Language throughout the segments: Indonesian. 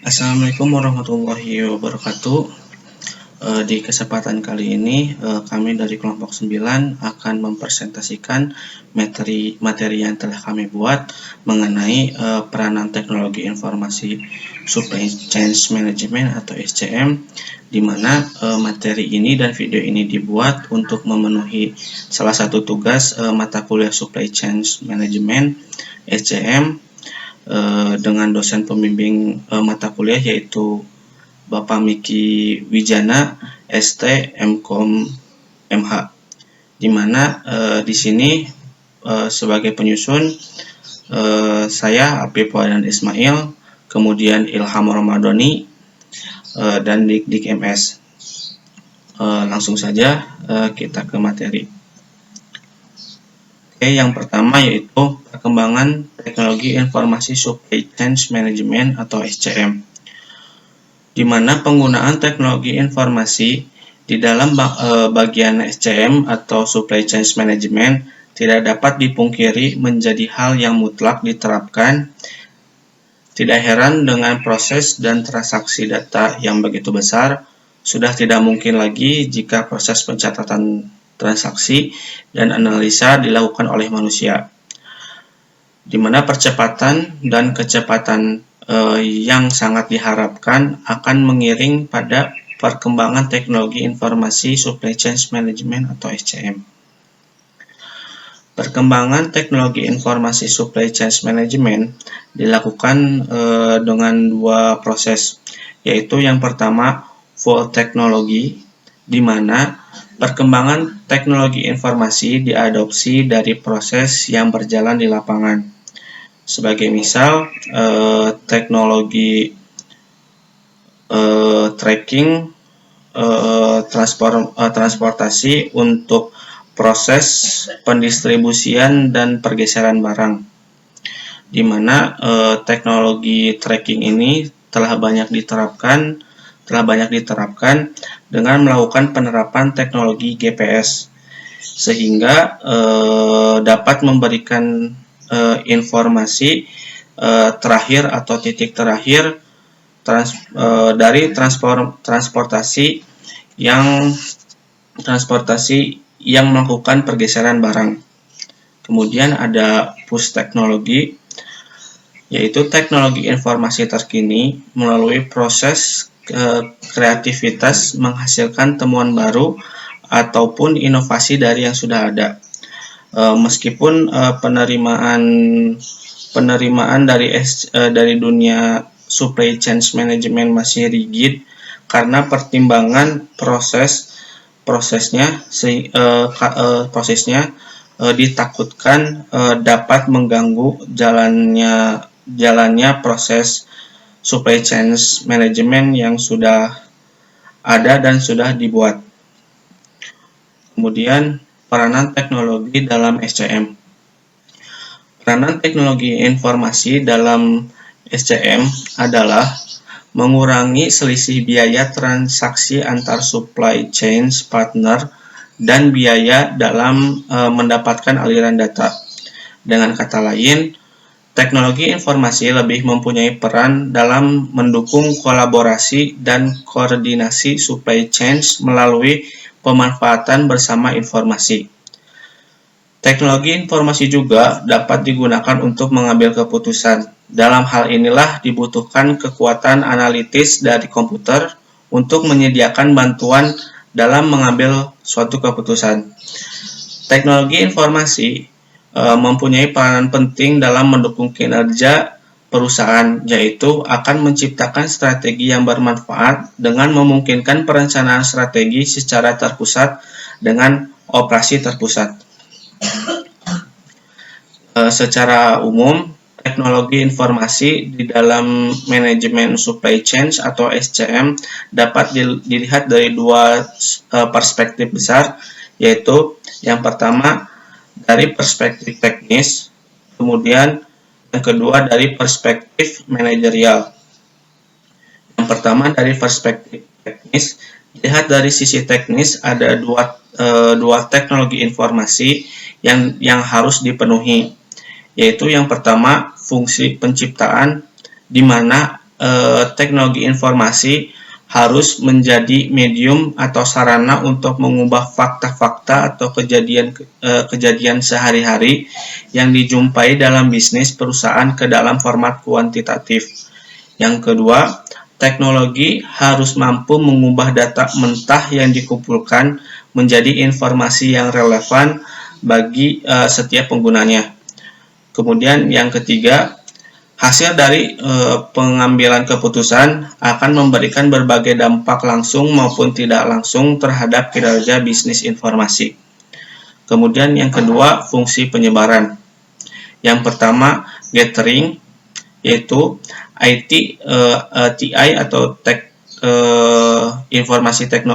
Assalamualaikum warahmatullahi wabarakatuh. Di kesempatan kali ini kami dari kelompok 9 akan mempresentasikan materi yang telah kami buat mengenai peranan teknologi informasi supply chain management atau SCM, di mana materi ini dan video ini dibuat untuk memenuhi salah satu tugas mata kuliah supply chain management SCM dengan dosen pembimbing mata kuliah yaitu Bapak Miki Wijana, ST, MKom, MH. Di mana di sini sebagai penyusun saya Apip Wadan Ismail, kemudian Ilham Ramadhani dan Dik MS. Langsung saja kita ke materi. Yang pertama yaitu perkembangan teknologi informasi supply chain management atau SCM, di mana penggunaan teknologi informasi di dalam bagian SCM atau supply chain management tidak dapat dipungkiri menjadi hal yang mutlak diterapkan. Tidak heran dengan proses dan transaksi data yang begitu besar, sudah tidak mungkin lagi jika proses pencatatan transaksi dan analisa dilakukan oleh manusia, di mana percepatan dan kecepatan yang sangat diharapkan akan mengiring pada perkembangan teknologi informasi supply chain management atau SCM. Perkembangan teknologi informasi supply chain management dilakukan dengan dua proses, yaitu yang pertama full teknologi, di mana perkembangan teknologi informasi diadopsi dari proses yang berjalan di lapangan. Sebagai misal, teknologi tracking, transportasi untuk proses pendistribusian dan pergeseran barang, di mana teknologi tracking ini telah banyak diterapkan dengan melakukan penerapan teknologi GPS, sehingga dapat memberikan informasi terakhir atau titik terakhir dari transportasi yang melakukan pergeseran barang. Kemudian ada push teknologi, yaitu teknologi informasi terkini melalui proses kreativitas menghasilkan temuan baru ataupun inovasi dari yang sudah ada. Meskipun penerimaan dari dunia supply chain management masih rigid karena pertimbangan prosesnya ditakutkan dapat mengganggu jalannya proses supply chain management yang sudah ada dan sudah dibuat. Kemudian peranan teknologi dalam SCM. Peranan teknologi informasi dalam SCM adalah mengurangi selisih biaya transaksi antar supply chain partner dan biaya dalam mendapatkan aliran data. Dengan kata lain, teknologi informasi lebih mempunyai peran dalam mendukung kolaborasi dan koordinasi supply chain melalui pemanfaatan bersama informasi. Teknologi informasi juga dapat digunakan untuk mengambil keputusan. Dalam hal inilah dibutuhkan kekuatan analitis dari komputer untuk menyediakan bantuan dalam mengambil suatu keputusan. Teknologi informasi mempunyai peranan penting dalam mendukung kinerja perusahaan, yaitu akan menciptakan strategi yang bermanfaat dengan memungkinkan perencanaan strategi secara terpusat dengan operasi terpusat. Secara umum, teknologi informasi di dalam manajemen supply chain atau SCM dapat dilihat dari dua perspektif besar, yaitu yang pertama dari perspektif teknis, kemudian yang kedua dari perspektif manajerial. Yang pertama dari perspektif teknis, lihat dari sisi teknis ada dua teknologi informasi yang harus dipenuhi, yaitu yang pertama fungsi penciptaan, di mana teknologi informasi harus menjadi medium atau sarana untuk mengubah fakta-fakta atau kejadian sehari-hari yang dijumpai dalam bisnis perusahaan ke dalam format kuantitatif. Yang kedua, teknologi harus mampu mengubah data mentah yang dikumpulkan menjadi informasi yang relevan bagi setiap penggunanya. Kemudian yang ketiga, hasil dari pengambilan keputusan akan memberikan berbagai dampak langsung maupun tidak langsung terhadap kinerja bisnis informasi. Kemudian yang kedua, fungsi penyebaran. Yang pertama, gathering, yaitu TI atau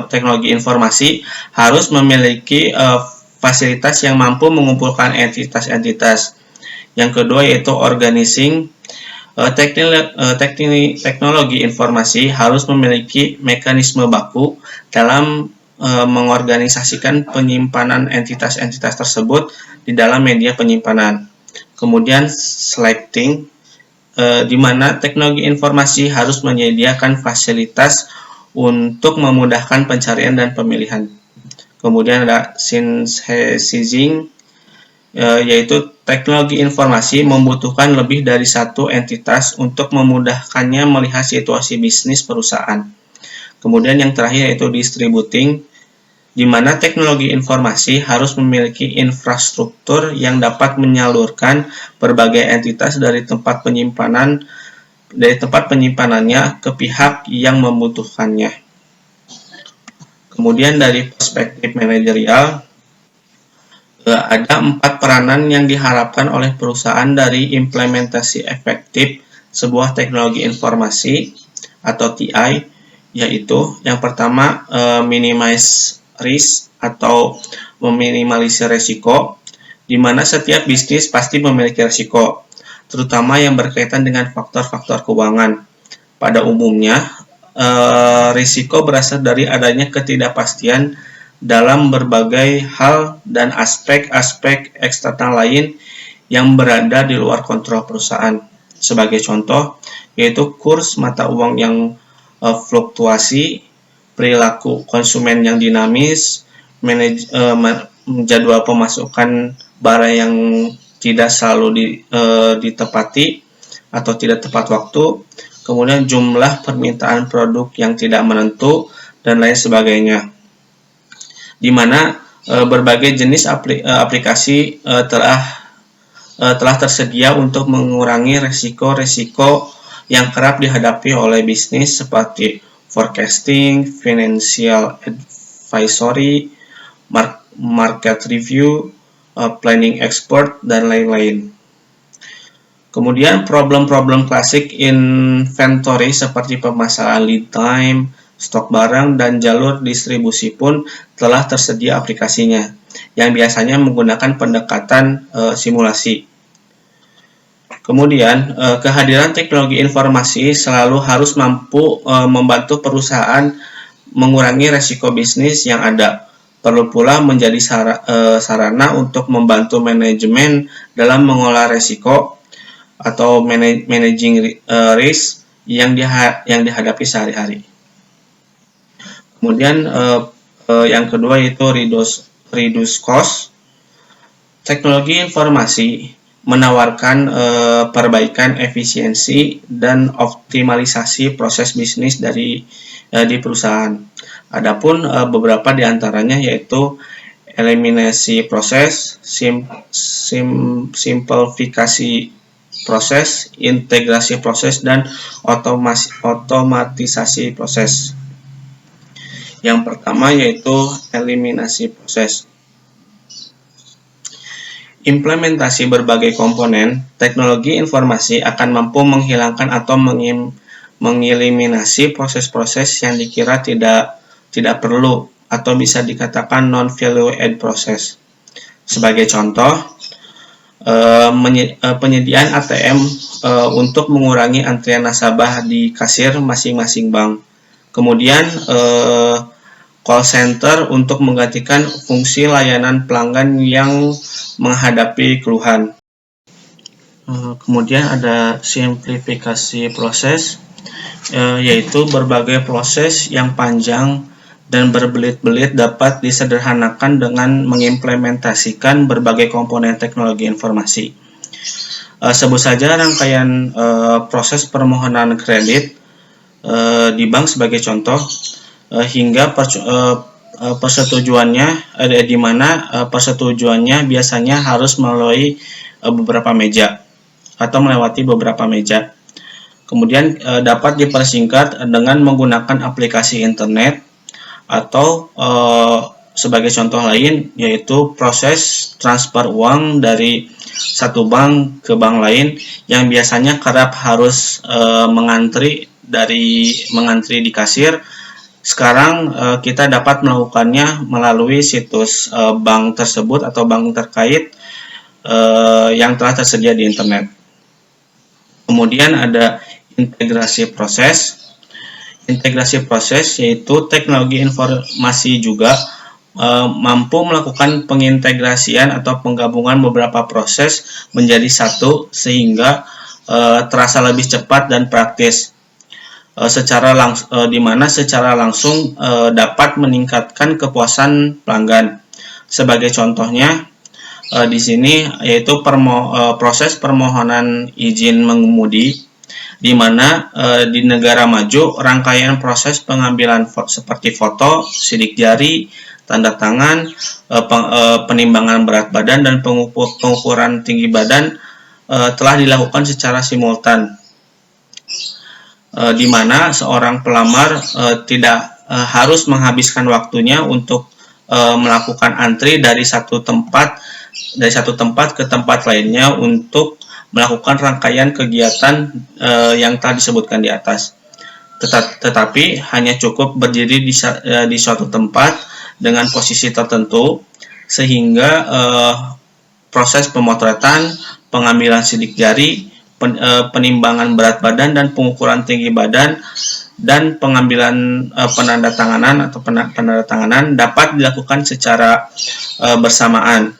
teknologi informasi harus memiliki fasilitas yang mampu mengumpulkan entitas-entitas. Yang kedua yaitu organizing. Teknologi informasi harus memiliki mekanisme baku dalam mengorganisasikan penyimpanan entitas-entitas tersebut di dalam media penyimpanan. Kemudian selecting, di mana teknologi informasi harus menyediakan fasilitas untuk memudahkan pencarian dan pemilihan. Kemudian ada synthesizing, yaitu teknologi informasi membutuhkan lebih dari satu entitas untuk memudahkannya melihat situasi bisnis perusahaan. Kemudian yang terakhir yaitu distributing, di mana teknologi informasi harus memiliki infrastruktur yang dapat menyalurkan berbagai entitas dari tempat penyimpanannya ke pihak yang membutuhkannya. Kemudian dari perspektif manajerial, ada 4 peranan yang diharapkan oleh perusahaan dari implementasi efektif sebuah teknologi informasi atau TI, yaitu yang pertama minimize risk atau meminimalisir risiko, di mana setiap bisnis pasti memiliki risiko, terutama yang berkaitan dengan faktor-faktor keuangan. Pada umumnya, risiko berasal dari adanya ketidakpastian dalam berbagai hal dan aspek-aspek eksternal lain yang berada di luar kontrol perusahaan. Sebagai contoh, yaitu kurs mata uang yang fluktuasi, perilaku konsumen yang dinamis, jadwal pemasukan barang yang tidak selalu ditepati atau tidak tepat waktu, kemudian jumlah permintaan produk yang tidak menentu, dan lain sebagainya. Di mana berbagai jenis aplikasi telah tersedia untuk mengurangi risiko-risiko yang kerap dihadapi oleh bisnis seperti forecasting, financial advisory, market review, planning expert, dan lain-lain. Kemudian problem-problem klasik inventory seperti permasalahan lead time, stok barang, dan jalur distribusi pun telah tersedia aplikasinya, yang biasanya menggunakan pendekatan simulasi. Kemudian, kehadiran teknologi informasi selalu harus mampu membantu perusahaan mengurangi risiko bisnis yang ada. Perlu pula menjadi sarana untuk membantu manajemen dalam mengolah risiko atau managing risk yang dihadapi sehari-hari. Kemudian yang kedua yaitu reduce cost. Teknologi informasi menawarkan perbaikan efisiensi dan optimalisasi proses bisnis di perusahaan. Adapun beberapa di antaranya yaitu eliminasi proses, simplifikasi proses, integrasi proses, dan otomatisasi proses. Yang pertama yaitu eliminasi proses. Implementasi berbagai komponen teknologi informasi akan mampu menghilangkan atau mengeliminasi proses-proses yang dikira tidak perlu atau bisa dikatakan non-value add proses. Sebagai contoh, penyediaan ATM untuk mengurangi antrian nasabah di kasir masing-masing bank. Kemudian call center untuk menggantikan fungsi layanan pelanggan yang menghadapi keluhan. Kemudian ada simplifikasi proses. yaitu berbagai proses yang panjang dan berbelit-belit dapat disederhanakan dengan mengimplementasikan berbagai komponen teknologi informasi. Sebut saja rangkaian proses permohonan kredit di bank sebagai contoh, hingga persetujuannya, di mana persetujuannya biasanya harus melalui beberapa meja atau melewati beberapa meja. Kemudian dapat dipersingkat dengan menggunakan aplikasi internet atau sebagai contoh lain yaitu proses transfer uang dari satu bank ke bank lain yang biasanya kerap harus mengantri di kasir. Sekarang kita dapat melakukannya melalui situs bank tersebut atau bank terkait yang telah tersedia di internet. Kemudian ada integrasi proses. Integrasi proses yaitu teknologi informasi juga mampu melakukan pengintegrasian atau penggabungan beberapa proses menjadi satu sehingga terasa lebih cepat dan praktis. Di mana secara langsung dapat meningkatkan kepuasan pelanggan. Sebagai contohnya di sini yaitu proses permohonan izin mengemudi, di mana di negara maju rangkaian proses pengambilan seperti foto, sidik jari, tanda tangan, penimbangan berat badan dan pengukuran tinggi badan telah dilakukan secara simultan, di mana seorang pelamar tidak harus menghabiskan waktunya untuk melakukan antri dari satu tempat ke tempat lainnya untuk melakukan rangkaian kegiatan yang telah disebutkan di atas. Tetapi hanya cukup berdiri di suatu tempat dengan posisi tertentu sehingga proses pemotretan, pengambilan sidik jari, penimbangan berat badan dan pengukuran tinggi badan dan pengambilan penandatanganan dapat dilakukan secara bersamaan.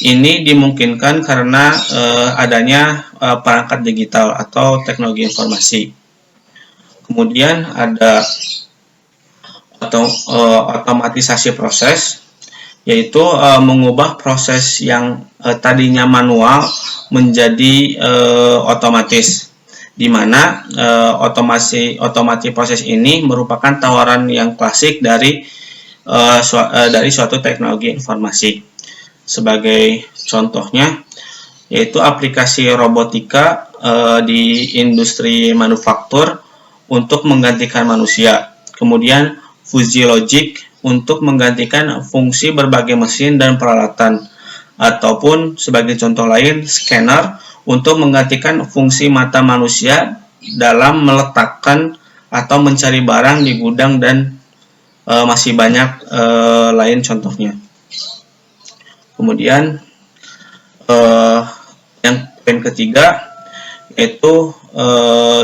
Ini dimungkinkan karena adanya perangkat digital atau teknologi informasi. Kemudian ada otomatisasi proses, yaitu mengubah proses yang tadinya manual menjadi otomatis, di mana otomasi proses ini merupakan tawaran yang klasik dari suatu teknologi informasi. Sebagai contohnya yaitu aplikasi robotika di industri manufaktur untuk menggantikan manusia. Kemudian Fuzzy Logic untuk menggantikan fungsi berbagai mesin dan peralatan, ataupun sebagai contoh lain scanner untuk menggantikan fungsi mata manusia dalam meletakkan atau mencari barang di gudang, dan masih banyak lain contohnya. Kemudian yang poin ketiga yaitu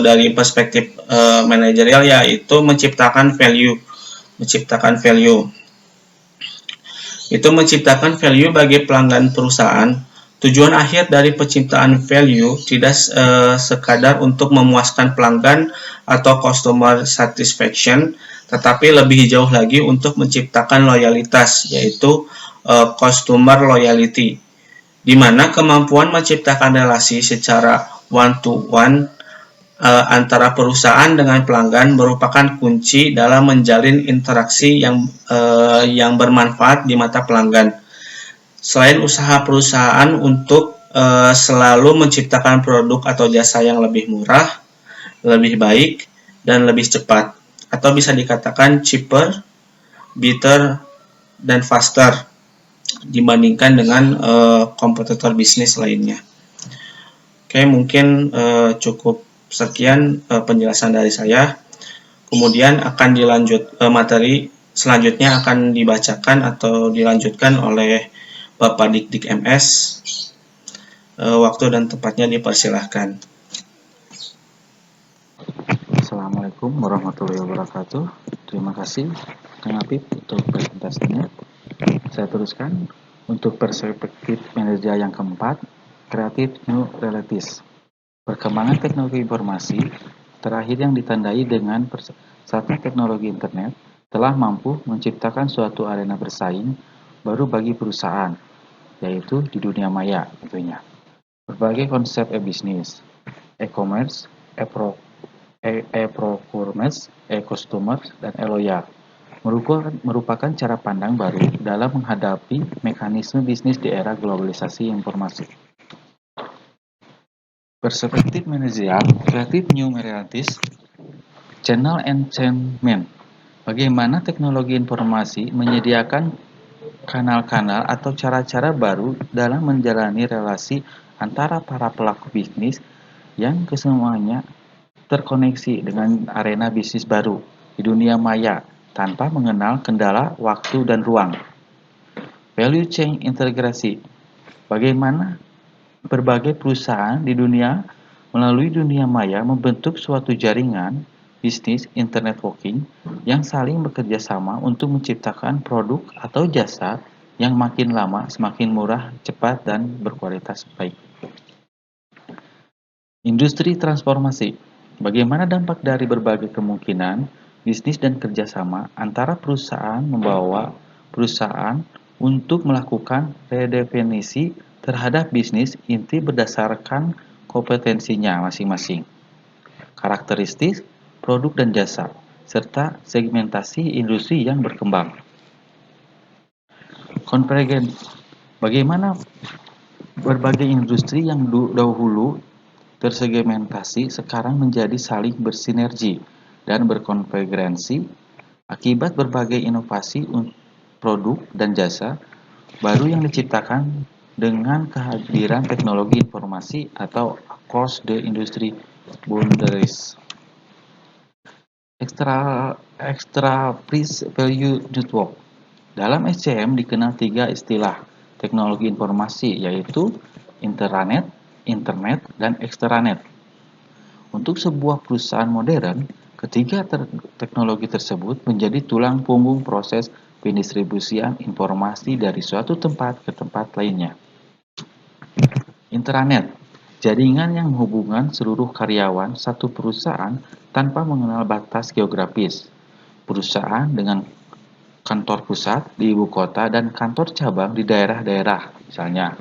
dari perspektif manajerial, yaitu menciptakan value. Itu menciptakan value bagi pelanggan perusahaan. Tujuan akhir dari penciptaan value tidak sekadar untuk memuaskan pelanggan atau customer satisfaction, tetapi lebih jauh lagi untuk menciptakan loyalitas, yaitu customer loyalty, di mana kemampuan menciptakan relasi secara one-to-one antara perusahaan dengan pelanggan merupakan kunci dalam menjalin interaksi yang bermanfaat di mata pelanggan. Selain usaha perusahaan untuk selalu menciptakan produk atau jasa yang lebih murah, lebih baik, dan lebih cepat, atau bisa dikatakan cheaper, better, dan faster dibandingkan dengan kompetitor bisnis lainnya. Oke, mungkin cukup sekian penjelasan dari saya. Kemudian akan materi selanjutnya akan dibacakan atau dilanjutkan oleh Bapak Dik MS. Waktu dan tempatnya dipersilahkan. Assalamualaikum warahmatullahi wabarakatuh. Terima kasih Kang Apip untuk presentasinya. Saya teruskan untuk perspektif manajer yang keempat, Creative New Realities. Perkembangan teknologi informasi terakhir yang ditandai dengan pesatnya teknologi internet telah mampu menciptakan suatu arena bersaing baru bagi perusahaan, yaitu di dunia maya tentunya. Berbagai konsep e-bisnis, e-commerce, e-procurement, e-customer, dan e-loyal merupakan cara pandang baru dalam menghadapi mekanisme bisnis di era globalisasi informasi. Perspektif manajerial, kreatif new realities, channel enchantment. Bagaimana teknologi informasi menyediakan kanal-kanal atau cara-cara baru dalam menjalani relasi antara para pelaku bisnis yang kesemuanya terkoneksi dengan arena bisnis baru di dunia maya tanpa mengenal kendala waktu dan ruang. Value chain integrasi. Bagaimana berbagai perusahaan di dunia melalui dunia maya membentuk suatu jaringan bisnis internet working yang saling bekerja sama untuk menciptakan produk atau jasa yang makin lama semakin murah, cepat, dan berkualitas baik. Industri transformasi. Bagaimana dampak dari berbagai kemungkinan bisnis dan kerjasama antara perusahaan membawa perusahaan untuk melakukan redefinisi terhadap bisnis inti berdasarkan kompetensinya masing-masing, karakteristik produk dan jasa, serta segmentasi industri yang berkembang. Konvergensi. Bagaimana berbagai industri yang dahulu tersegmentasi sekarang menjadi saling bersinergi dan berkonvergensi akibat berbagai inovasi produk dan jasa baru yang diciptakan dengan kehadiran teknologi informasi atau across the industry boundaries. Enterprise Value Network. Dalam SCM dikenal 3 istilah teknologi informasi, yaitu intranet, internet, dan extranet. Untuk sebuah perusahaan modern, ketiga teknologi tersebut menjadi tulang punggung proses pendistribusian informasi dari suatu tempat ke tempat lainnya. Intranet, jaringan yang menghubungkan seluruh karyawan satu perusahaan tanpa mengenal batas geografis. Perusahaan dengan kantor pusat di ibu kota dan kantor cabang di daerah-daerah, misalnya,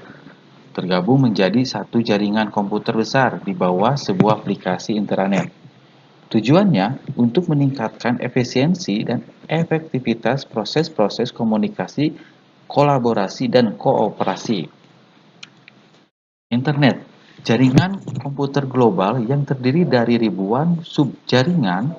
tergabung menjadi satu jaringan komputer besar di bawah sebuah aplikasi intranet. Tujuannya untuk meningkatkan efisiensi dan efektivitas proses-proses komunikasi, kolaborasi, dan kooperasi. Internet, jaringan komputer global yang terdiri dari ribuan subjaringan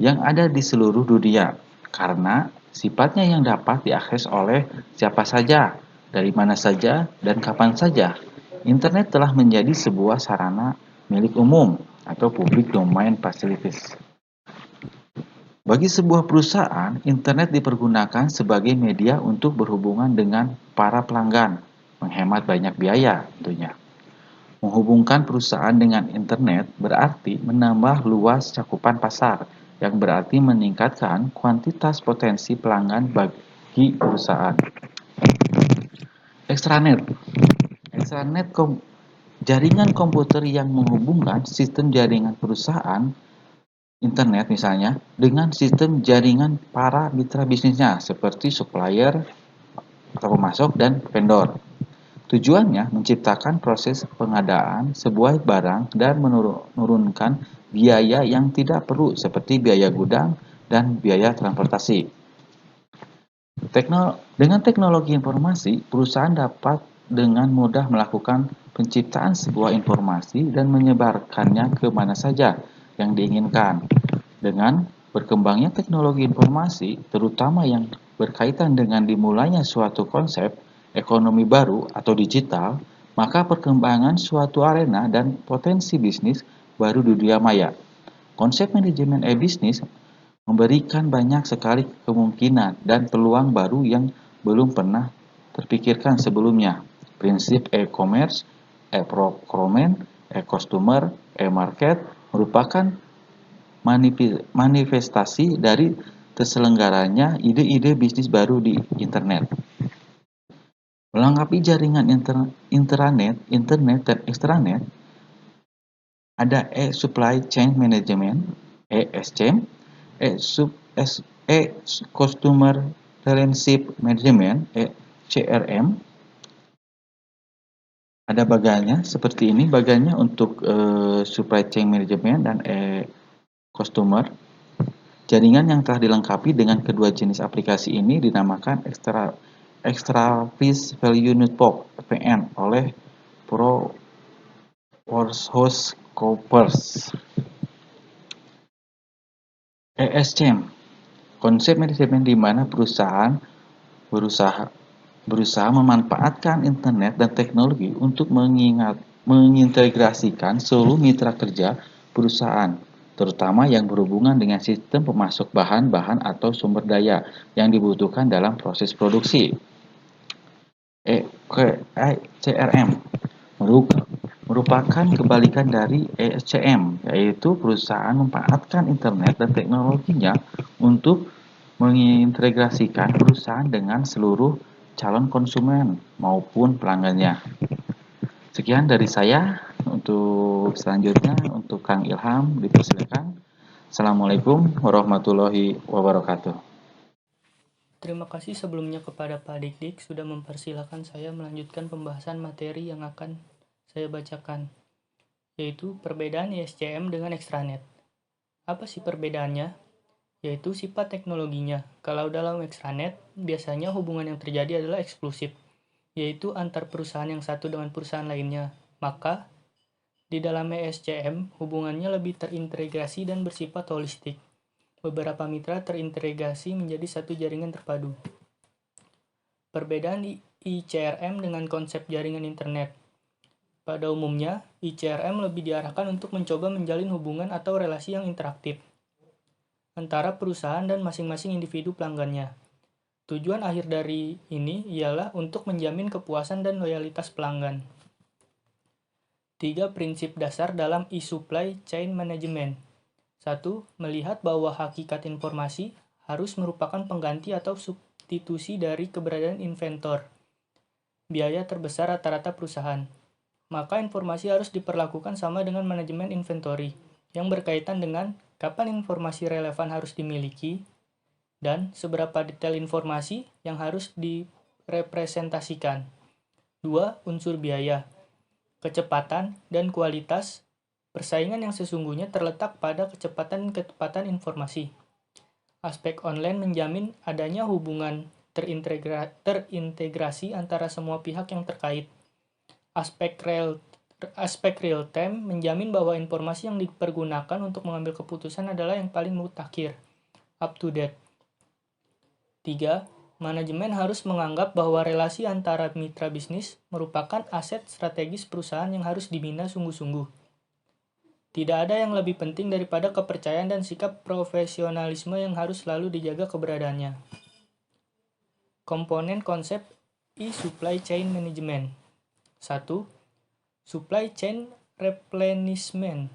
yang ada di seluruh dunia, karena sifatnya yang dapat diakses oleh siapa saja, dari mana saja, dan kapan saja. Internet telah menjadi sebuah sarana milik umum atau public domain facilities. Bagi sebuah perusahaan, internet dipergunakan sebagai media untuk berhubungan dengan para pelanggan, menghemat banyak biaya tentunya. Menghubungkan perusahaan dengan internet berarti menambah luas cakupan pasar, yang berarti meningkatkan kuantitas potensi pelanggan bagi perusahaan. Extranet. Extranet jaringan komputer yang menghubungkan sistem jaringan perusahaan internet misalnya dengan sistem jaringan para mitra bisnisnya seperti supplier atau pemasok dan vendor. Tujuannya menciptakan proses pengadaan sebuah barang dan menurunkan biaya yang tidak perlu seperti biaya gudang dan biaya transportasi. Dengan teknologi informasi, perusahaan dapat dengan mudah melakukan penciptaan sebuah informasi dan menyebarkannya ke mana saja yang diinginkan. Dengan berkembangnya teknologi informasi, terutama yang berkaitan dengan dimulainya suatu konsep ekonomi baru atau digital, maka perkembangan suatu arena dan potensi bisnis baru di dunia maya. Konsep manajemen e-bisnis memberikan banyak sekali kemungkinan dan peluang baru yang belum pernah terpikirkan sebelumnya. Prinsip e-commerce, e-procurement, e-customer, e-market merupakan manifestasi dari terselenggaranya ide-ide bisnis baru di internet. Melengkapi jaringan intranet, internet, dan extranet, Ada e-supply chain management, ESCM, e-customer relationship management, CRM. Ada bagannya seperti ini, bagannya untuk supply chain management dan customer. Jaringan yang telah dilengkapi dengan kedua jenis aplikasi ini dinamakan Extra Fish Value Network (EVN) oleh PricewaterhouseCoopers. ESCM, konsep manajemen di mana perusahaan berusaha memanfaatkan internet dan teknologi untuk mengintegrasikan seluruh mitra kerja perusahaan, terutama yang berhubungan dengan sistem pemasok bahan-bahan atau sumber daya yang dibutuhkan dalam proses produksi. CRM merupakan kebalikan dari ESCM, yaitu perusahaan memanfaatkan internet dan teknologinya untuk mengintegrasikan perusahaan dengan seluruh calon konsumen maupun pelanggannya. Sekian dari saya. Untuk selanjutnya, untuk Kang Ilham, dipersilakan. Assalamualaikum warahmatullahi wabarakatuh. Terima kasih sebelumnya kepada Pak Dik-Dik sudah mempersilahkan saya melanjutkan pembahasan materi yang akan saya bacakan, yaitu perbedaan ESCM dengan extranet. Apa sih perbedaannya? Yaitu sifat teknologinya. Kalau dalam extranet, biasanya hubungan yang terjadi adalah eksklusif, yaitu antar perusahaan yang satu dengan perusahaan lainnya. Maka, di dalam ESCM, hubungannya lebih terintegrasi dan bersifat holistik. Beberapa mitra terintegrasi menjadi satu jaringan terpadu. Perbedaan ICRM dengan konsep jaringan internet. Pada umumnya, ICRM lebih diarahkan untuk mencoba menjalin hubungan atau relasi yang interaktif antara perusahaan dan masing-masing individu pelanggannya. Tujuan akhir dari ini ialah untuk menjamin kepuasan dan loyalitas pelanggan. 3 prinsip dasar dalam e-supply chain management. 1. Melihat bahwa hakikat informasi harus merupakan pengganti atau substitusi dari keberadaan inventor. Biaya terbesar rata-rata perusahaan. Maka informasi harus diperlakukan sama dengan manajemen inventory, yang berkaitan dengan kapan informasi relevan harus dimiliki, dan seberapa detail informasi yang harus direpresentasikan. 2. Unsur biaya, kecepatan, dan kualitas. Persaingan yang sesungguhnya terletak pada kecepatan dan ketepatan informasi. Aspek online menjamin adanya hubungan terintegrasi antara semua pihak yang terkait. Aspek real time menjamin bahwa informasi yang dipergunakan untuk mengambil keputusan adalah yang paling mutakhir, up to date. 3. Manajemen harus menganggap bahwa relasi antara mitra bisnis merupakan aset strategis perusahaan yang harus dibina sungguh-sungguh. Tidak ada yang lebih penting daripada kepercayaan dan sikap profesionalisme yang harus selalu dijaga keberadaannya. Komponen konsep e-supply chain management. 1. Supply chain replenishment.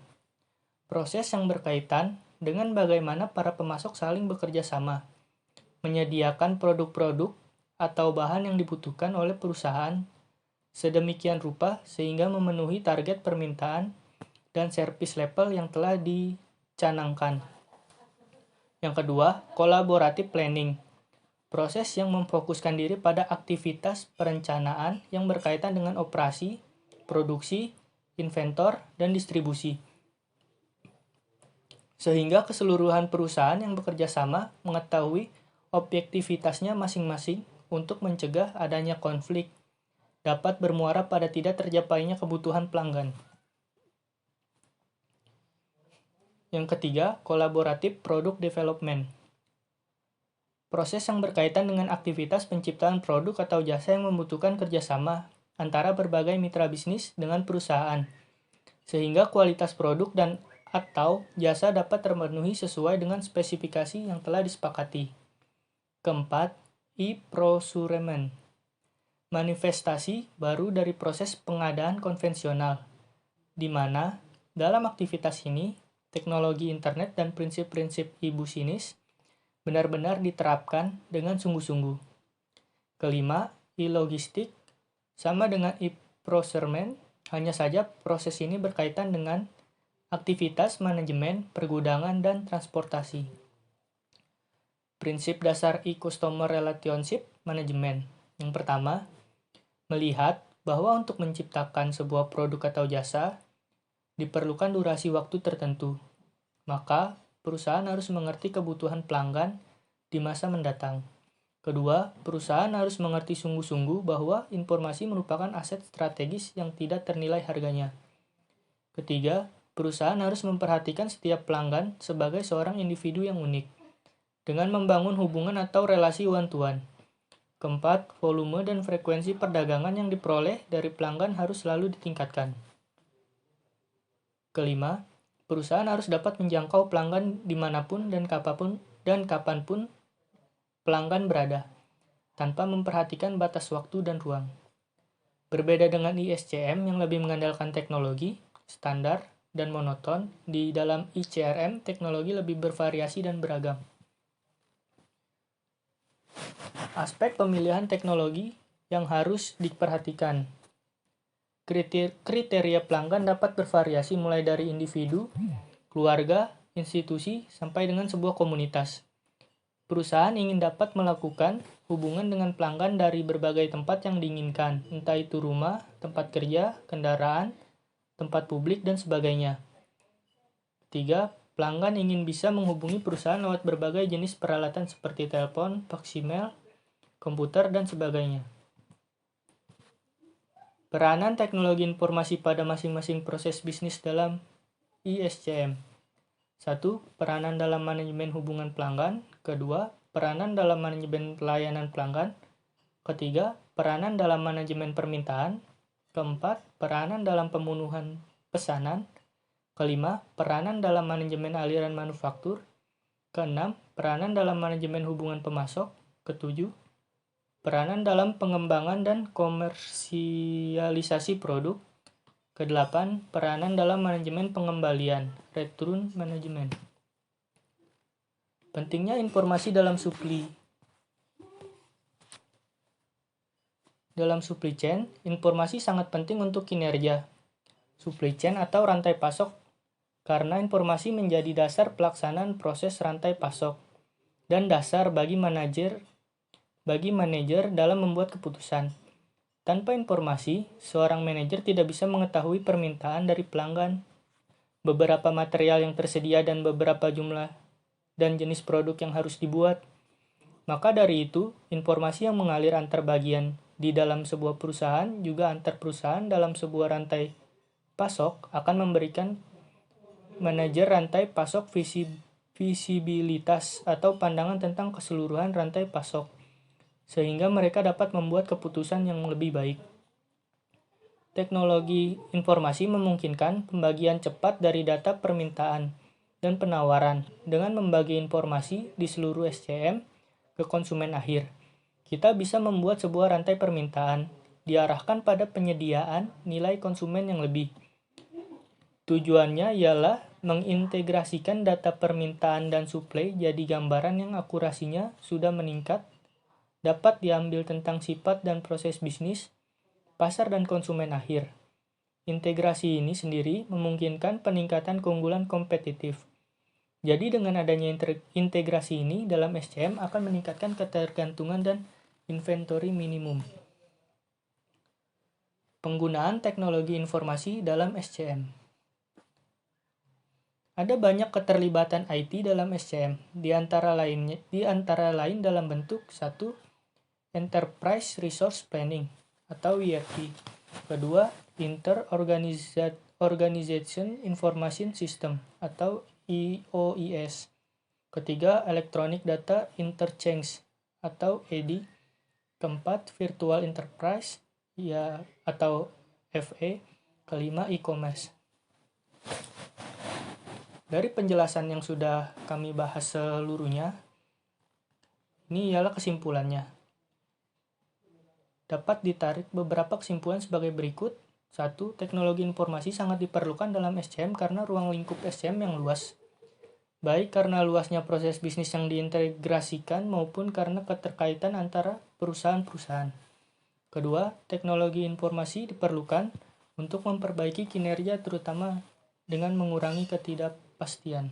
Proses yang berkaitan dengan bagaimana para pemasok saling bekerja sama, menyediakan produk-produk atau bahan yang dibutuhkan oleh perusahaan sedemikian rupa sehingga memenuhi target permintaan dan service level yang telah dicanangkan. Yang kedua, collaborative planning. Proses yang memfokuskan diri pada aktivitas perencanaan yang berkaitan dengan operasi, produksi, inventor, dan distribusi. Sehingga keseluruhan perusahaan yang bekerja sama mengetahui objektivitasnya masing-masing untuk mencegah adanya konflik, dapat bermuara pada tidak tercapainya kebutuhan pelanggan. Yang ketiga, collaborative product development. Proses yang berkaitan dengan aktivitas penciptaan produk atau jasa yang membutuhkan kerjasama antara berbagai mitra bisnis dengan perusahaan, sehingga kualitas produk dan atau jasa dapat terpenuhi sesuai dengan spesifikasi yang telah disepakati. Keempat, e-procurement. Manifestasi baru dari proses pengadaan konvensional, di mana dalam aktivitas ini teknologi internet dan prinsip-prinsip e-business benar-benar diterapkan dengan sungguh-sungguh. Kelima, e-logistik sama dengan e-procurement, hanya saja proses ini berkaitan dengan aktivitas manajemen, pergudangan, dan transportasi. Prinsip dasar e-customer relationship management. Yang pertama, melihat bahwa untuk menciptakan sebuah produk atau jasa, diperlukan durasi waktu tertentu. Maka, perusahaan harus mengerti kebutuhan pelanggan di masa mendatang. Kedua, perusahaan harus mengerti sungguh-sungguh bahwa informasi merupakan aset strategis yang tidak ternilai harganya. Ketiga, perusahaan harus memperhatikan setiap pelanggan sebagai seorang individu yang unik, dengan membangun hubungan atau relasi one-to-one. Keempat, volume dan frekuensi perdagangan yang diperoleh dari pelanggan harus selalu ditingkatkan. Kelima, perusahaan harus dapat menjangkau pelanggan dimanapun dan kapanpun pelanggan berada, tanpa memperhatikan batas waktu dan ruang. Berbeda dengan ISCM yang lebih mengandalkan teknologi, standar, dan monoton, di dalam ICRM teknologi lebih bervariasi dan beragam. Aspek pemilihan teknologi yang harus diperhatikan. Kriteria pelanggan dapat bervariasi mulai dari individu, keluarga, institusi, sampai dengan sebuah komunitas. Perusahaan ingin dapat melakukan hubungan dengan pelanggan dari berbagai tempat yang diinginkan, entah itu rumah, tempat kerja, kendaraan, tempat publik, dan sebagainya. Ketiga, pelanggan ingin bisa menghubungi perusahaan lewat berbagai jenis peralatan seperti telepon, fax email, komputer, dan sebagainya. Peranan teknologi informasi pada masing-masing proses bisnis dalam ISCM. 1. Peranan dalam manajemen hubungan pelanggan. Kedua, peranan dalam manajemen pelayanan pelanggan. Ketiga, peranan dalam manajemen permintaan. Keempat, peranan dalam pemenuhan pesanan. Kelima, peranan dalam manajemen aliran manufaktur. Keenam, peranan dalam manajemen hubungan pemasok. Ketujuh, peranan dalam pengembangan dan komersialisasi produk. Kedelapan, peranan dalam manajemen pengembalian, return management. Pentingnya informasi dalam supply chain, informasi sangat penting untuk kinerja supply chain atau rantai pasok, karena informasi menjadi dasar pelaksanaan proses rantai pasok dan dasar bagi manajer dalam membuat keputusan. Tanpa informasi, seorang manajer tidak bisa mengetahui permintaan dari pelanggan, beberapa material yang tersedia, dan beberapa jumlah dan jenis produk yang harus dibuat. Maka dari itu, informasi yang mengalir antar bagian di dalam sebuah perusahaan juga antar perusahaan dalam sebuah rantai pasok akan memberikan manajer rantai pasok visibilitas atau pandangan tentang keseluruhan rantai pasok, sehingga mereka dapat membuat keputusan yang lebih baik. Teknologi informasi memungkinkan pembagian cepat dari data permintaan dan penawaran dengan membagi informasi di seluruh SCM ke konsumen akhir. Kita bisa membuat sebuah rantai permintaan diarahkan pada penyediaan nilai konsumen yang lebih. Tujuannya ialah mengintegrasikan data permintaan dan suplai jadi gambaran yang akurasinya sudah meningkat, dapat diambil tentang sifat dan proses bisnis, pasar, dan konsumen akhir. Integrasi ini sendiri memungkinkan peningkatan keunggulan kompetitif. Jadi dengan adanya integrasi ini dalam SCM akan meningkatkan ketergantungan dan inventory minimum. Penggunaan teknologi informasi dalam SCM. Ada banyak keterlibatan IT dalam SCM, di antara lain dalam bentuk 1. Enterprise Resource Planning atau ERP. Kedua, Inter-Organization Information System atau EOIS. Ketiga, Electronic Data Interchange atau EDI. Keempat, Virtual Enterprise atau FE. Kelima, e-commerce. Dari penjelasan yang sudah kami bahas seluruhnya, ini ialah kesimpulannya. Dapat ditarik beberapa kesimpulan sebagai berikut. 1. Teknologi informasi sangat diperlukan dalam SCM karena ruang lingkup SCM yang luas, baik karena luasnya proses bisnis yang diintegrasikan maupun karena keterkaitan antara perusahaan-perusahaan. Kedua, teknologi informasi diperlukan untuk memperbaiki kinerja terutama dengan mengurangi ketidakpastian.